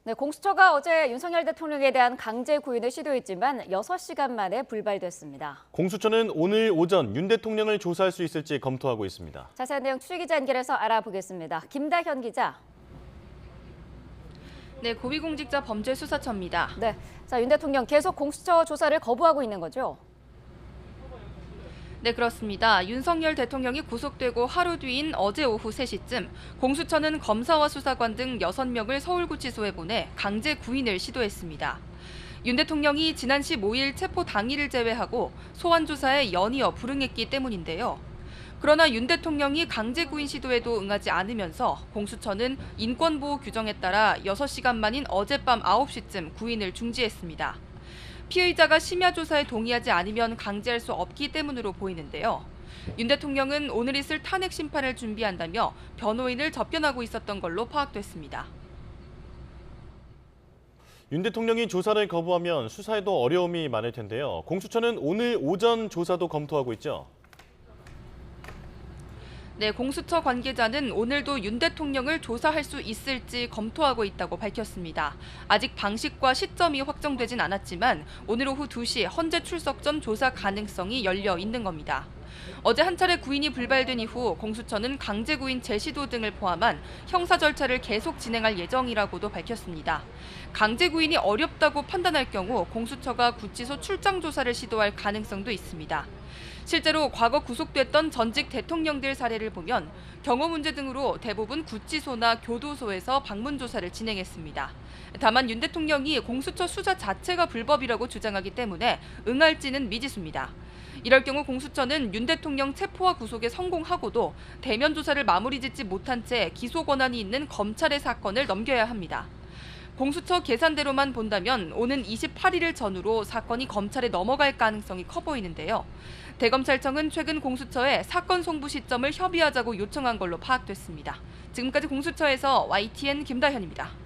네, 공수처가 어제 윤석열 대통령에 대한 강제 구인을 시도했지만 6시간 만에 불발됐습니다. 공수처는 오늘 오전 윤 대통령을 조사할 수 있을지 검토하고 있습니다. 자세한 내용 취재기자 연결해서 알아보겠습니다. 김다현 기자. 네, 고위공직자 범죄수사처입니다. 네, 윤 대통령 계속 공수처 조사를 거부하고 있는 거죠? 네, 그렇습니다. 윤석열 대통령이 구속되고 하루 뒤인 어제 오후 3시쯤 공수처는 검사와 수사관 등 6명을 서울구치소에 보내 강제 구인을 시도했습니다. 윤 대통령이 지난 15일 체포 당일을 제외하고 소환 조사에 연이어 불응했기 때문인데요. 그러나 윤 대통령이 강제 구인 시도에도 응하지 않으면서 공수처는 인권보호 규정에 따라 6시간 만인 어젯밤 9시쯤 구인을 중지했습니다. 피의자가 심야 조사에 동의하지 않으면 강제할 수 없기 때문으로 보이는데요. 윤 대통령은 오늘 있을 탄핵 심판을 준비한다며 변호인을 접견하고 있었던 걸로 파악됐습니다. 윤 대통령이 조사를 거부하면 수사에도 어려움이 많을 텐데요. 공수처는 오늘 오전 조사도 검토하고 있죠. 네, 공수처 관계자는 오늘도 윤 대통령을 조사할 수 있을지 검토하고 있다고 밝혔습니다. 아직 방식과 시점이 확정되진 않았지만 오늘 오후 2시 헌재 출석 전 조사 가능성이 열려 있는 겁니다. 어제 한 차례 구인이 불발된 이후 공수처는 강제 구인 재시도 등을 포함한 형사 절차를 계속 진행할 예정이라고도 밝혔습니다. 강제 구인이 어렵다고 판단할 경우 공수처가 구치소 출장 조사를 시도할 가능성도 있습니다. 실제로 과거 구속됐던 전직 대통령들 사례를 보면 경호 문제 등으로 대부분 구치소나 교도소에서 방문 조사를 진행했습니다. 다만 윤 대통령이 공수처 수사 자체가 불법이라고 주장하기 때문에 응할지는 미지수입니다. 이럴 경우 공수처는 윤 대통령 체포와 구속에 성공하고도 대면 조사를 마무리 짓지 못한 채 기소 권한이 있는 검찰의 사건을 넘겨야 합니다. 공수처 계산대로만 본다면 오는 28일을 전후로 사건이 검찰에 넘어갈 가능성이 커 보이는데요. 대검찰청은 최근 공수처에 사건 송부 시점을 협의하자고 요청한 걸로 파악됐습니다. 지금까지 공수처에서 YTN 김다현입니다.